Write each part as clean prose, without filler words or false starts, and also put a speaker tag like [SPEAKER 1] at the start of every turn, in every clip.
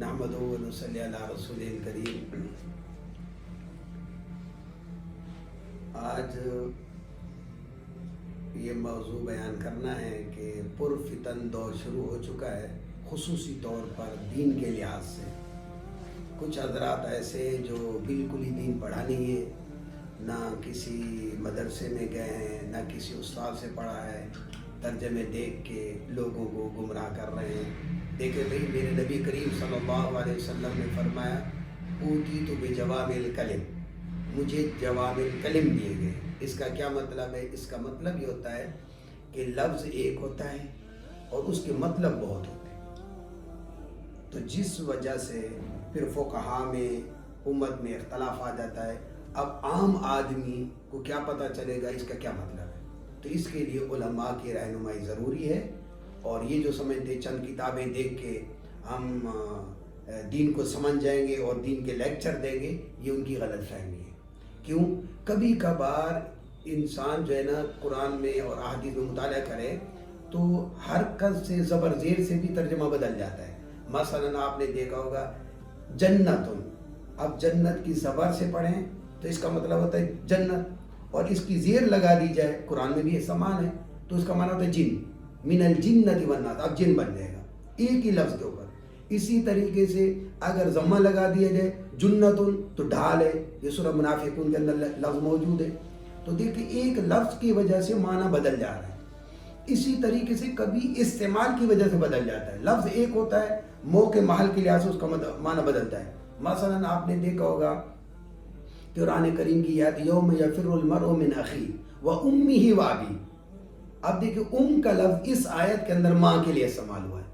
[SPEAKER 1] نحمدہ و نصلی علی رسول کریم۔ آج یہ موضوع بیان کرنا ہے کہ پرفتن دور شروع ہو چکا ہے، خصوصی طور پر دین کے لحاظ سے۔ کچھ حضرات ایسے جو بالکل ہی دین پڑھا نہیں ہے، نہ کسی مدرسے میں گئے ہیں، نہ کسی استاد سے پڑھا ہے، ترجمے دیکھ کے لوگوں کو گمراہ کر رہے ہیں۔ دیکھیں بھئی، میرے نبی کریم صلی اللہ علیہ وسلم نے فرمایا اوتیت بجوامع الکلم، مجھے جوامع الکلم دیے گئے۔ اس کا کیا مطلب ہے؟ اس کا مطلب یہ ہوتا ہے کہ لفظ ایک ہوتا ہے اور اس کے مطلب بہت ہوتے ہیں، تو جس وجہ سے پھر فقہاء میں امت میں اختلاف آ جاتا ہے۔ اب عام آدمی کو کیا پتہ چلے گا اس کا کیا مطلب ہے؟ تو اس کے لیے علماء کی رہنمائی ضروری ہے، اور یہ جو سمجھتے چند کتابیں دیکھ کے ہم دین کو سمجھ جائیں گے اور دین کے لیکچر دیں گے، یہ ان کی غلط فہمی ہے۔ کیوں؟ کبھی کبھار انسان جو ہے نا قرآن میں اور احادیث میں مطالعہ کرے تو حرکت سے زبر زیر سے بھی ترجمہ بدل جاتا ہے۔ مثلا آپ نے دیکھا ہوگا جنتن، اب جنت کی زبر سے پڑھیں تو اس کا مطلب ہوتا ہے جنت، اور اس کی زیر لگا دی جائے، قرآن میں بھی یہ سامان ہے، تو اس کا معنی ہوتا ہے جن، من الجنت والناس، اب جن بن جائے گا ایک ہی لفظ کے اوپر۔ اسی طریقے سے اگر ضمہ لگا دیا جائے جنتن تو ڈھال ہے، یہ سورہ منافقون کے اندر لفظ موجود ہے۔ تو دیکھیں ایک لفظ کی وجہ سے معنی بدل جا رہا ہے۔ اسی طریقے سے کبھی استعمال کی وجہ سے بدل جاتا ہے، لفظ ایک ہوتا ہے، موقع محل کے لحاظ سے اس کا معنی بدلتا ہے۔ مثلا آپ نے دیکھا ہوگا قرآن کریم کی آیت یوم یفر المرء من اخیہ و امہ و ابیہ، اب دیکھیں ام کا لفظ اس آیت کے اندر ماں کے لیے استعمال ہوا ہے۔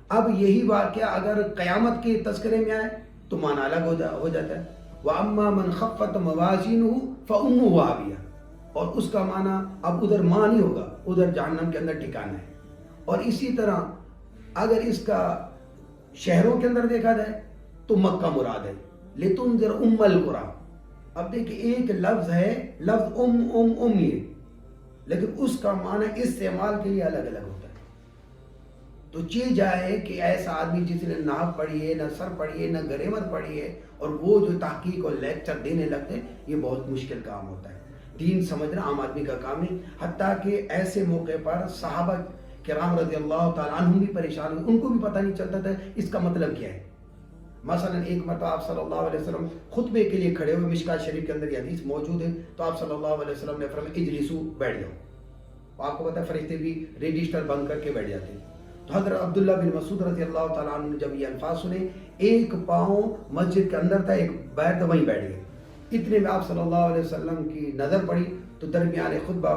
[SPEAKER 1] اب یہی واقعہ اگر قیامت کے تذکرے میں آئے تو معنی الگ ہو جاتا ہے، وَأَمَّا مَنْ خَفَّتْ مَوَازِينُهُ فَأُمُّهُ هَاوِيَةٌ، اور اس کا معنی اب ادھر ماں نہیں ہوگا، ادھر جہنم کے اندر ٹھکانا ہے۔ اور اسی طرح اگر اس کا شہروں کے اندر دیکھا جائے تو مکہ مراد ہے، لِتُنذِرَ أُمَّ الْقُرَىٰ۔ اب دیکھیں ایک لفظ ہے، لفظ یہ، لیکن اس کا معنی استعمال کے لیے الگ الگ ہوتا ہے۔ تو چیز جائے کہ ایسا آدمی جس نے نہ پڑھی ہے، نہ سر پڑھی ہے، نہ گریمر پڑھی ہے، اور وہ جو تحقیق اور لیکچر دینے لگتے ہیں، یہ بہت مشکل کام ہوتا ہے۔ دین سمجھنا عام آدمی کا کام نہیں، حتیٰ کہ ایسے موقع پر صحابہ کرام رضی اللہ تعالیٰ عنہم بھی پریشان ہوئے، ان کو بھی پتہ نہیں چلتا تھا اس کا مطلب کیا ہے۔ مثلا ایک مرتبہ آپ صلی اللہ علیہ وسلم خطبے کے لیے کھڑے ہوئے، مشکات شریف کے اندر یہ حدیث موجود ہے، تو آپ صلی اللہ علیہ وسلم نے فرمایا اجلسو، بیٹھ جاؤ۔ آپ کو پتہ ہے فرشتے بھی رجسٹر بند کر کے بیٹھ جاتے ہیں۔ تو حضرت عبداللہ بن مسعود رضی اللہ تعالیٰ عنہ نے جب یہ الفاظ سنے، ایک پاؤں مسجد کے اندر تھا، ایک باہر تھا، وہیں بیٹھ گئے۔ اتنے میں آپ صلی اللہ علیہ وسلم کی نظر پڑی تو درمیان خطبہ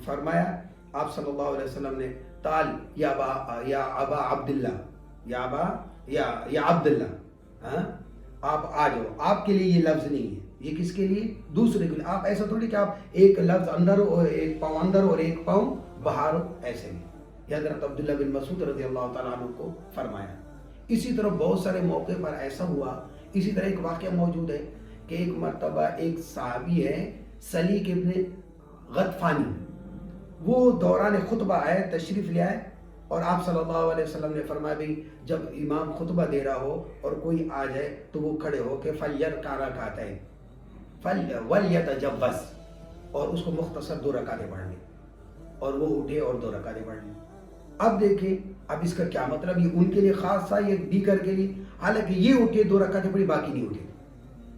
[SPEAKER 1] فرمایا آپ صلی اللہ علیہ وسلم نے، تعال یا ابا عبداللہ، یا عبداللہ، آپ آ جاؤ۔ آپ کے لیے یہ لفظ نہیں ہے، یہ کس کے لیے؟ دوسرے کے لیے۔ آپ ایسا تھوڑی کہ آپ ایک لفظ اندر ہو اور ایک پاؤں اندر اور ایک پاؤں باہر ہو، ایسے نہیں۔ یہ حضرت عبداللہ بن مسعود رضی اللہ تعالیٰ عنہ کو فرمایا۔ اسی طرح بہت سارے موقع پر ایسا ہوا۔ اسی طرح ایک واقعہ موجود ہے کہ ایک مرتبہ ایک صحابی ہے سلیق ابن غطفانی، وہ دوران خطبہ آئے، تشریف لے آئے، اور آپ صلی اللہ علیہ وسلم نے فرمایا بھی جب امام خطبہ دے رہا ہو اور کوئی آ جائے تو وہ کھڑے ہو کے فَلْيَرْكَعْ رَكْعَتَيْنِ وَلْيَتَجَوَّزْ، اور اس کو مختصر 2 رکعتیں پڑھ لیں، اور وہ اٹھے اور 2 رکعتیں پڑھ لیں۔ اب دیکھیں اب اس کا کیا مطلب، یہ ان کے لیے خاص تھا، یہ دیگر کے لیے، حالانکہ یہ اٹھے 2 رکعتیں پڑھی، باقی نہیں اٹھے۔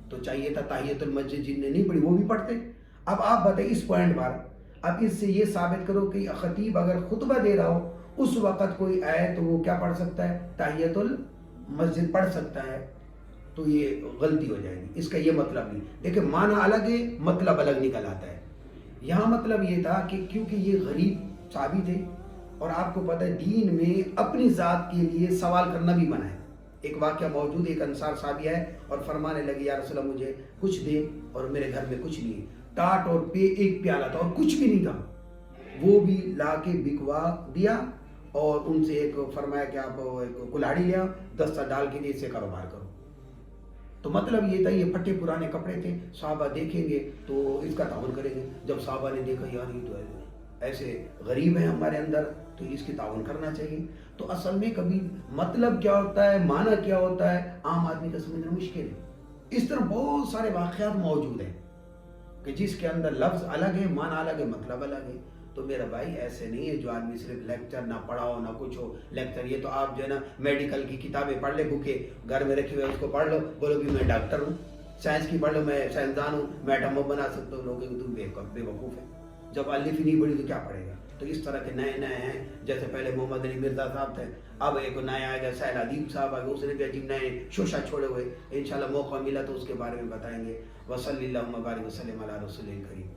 [SPEAKER 1] تو چاہیے تھا تحیۃ المسجد جن نے نہیں پڑھی وہ بھی پڑھتے۔ اب آپ بتائیں اس پوائنٹ پر، اب اس سے یہ ثابت کرو کہ خطیب اگر خطبہ دے رہا ہو اس وقت کوئی آئے تو وہ کیا پڑھ سکتا ہے؟ تحیۃ المسجد پڑھ سکتا ہے، تو یہ غلطی ہو جائے گی۔ اس کا یہ مطلب نہیں، دیکھیں معنی الگ ہے، مطلب الگ نکل آتا ہے۔ یہاں مطلب یہ تھا کہ کیونکہ یہ غریب صحابی تھے، اور آپ کو پتہ ہے دین میں اپنی ذات کے لیے سوال کرنا بھی منع ہے۔ ایک واقعہ موجود، ایک انصار صحابی ہے اور فرمانے لگے یا رسول اللہ مجھے کچھ دے، اور میرے گھر میں کچھ نہیں ہے، ٹاٹ اور ایک پیالہ تھا اور کچھ بھی نہیں تھا، وہ بھی لا کے بکوا دیا، اور ان سے ایک فرمایا کہ آپ ایک کلاڑی لیا، دستہ ڈال کے اس سے کاروبار کرو۔ تو مطلب یہ تھا، یہ پھٹے پرانے کپڑے تھے، صحابہ دیکھیں گے تو اس کا تعاون کریں گے۔ جب صحابہ نے دیکھا یار یہ تو ایسے غریب ہیں ہمارے اندر، تو اس کی تعاون کرنا چاہیے. تو اصل میں کبھی مطلب کیا ہوتا ہے، معنی کیا ہوتا ہے، عام آدمی کا سمجھنا مشکل ہے. اس طرح بہت سارے واقعات موجود ہیں کہ جس کے اندر لفظ الگ ہے، معنی الگ ہے، مطلب الگ ہے. تو میرا بھائی ایسے نہیں ہے جو آدمی صرف لیکچر نہ پڑھا ہو نہ کچھ ہو. لیکچر یہ تو آپ جو ہے نا میڈیکل کی کتابیں پڑھ لے، بکیں گھر میں رکھی ہوئے اس کو پڑھ لو، بولو کہ میں ڈاکٹر ہوں. سائنس کی پڑھ لو، میں سائنسدان ہوں، میں ایٹم بم بنا سکتا ہوں. لوگوں کہ تم بے وقوف ہے. جب الف ہی نہیں پڑھی تو کیا پڑھے گا. تو اس طرح کے نئے نئے ہیں. جیسے پہلے محمد علی مرزا صاحب تھے، اب ایک نیا آئے گا سہیل ادیب صاحب آگے، اس نے بھی عجیب نئے شوشہ چھوڑے ہوئے. انشاءاللہ موقع ملا تو اس کے بارے میں بتائیں گے. وصلی اللہ وبارک وسلم علی رسول کریم.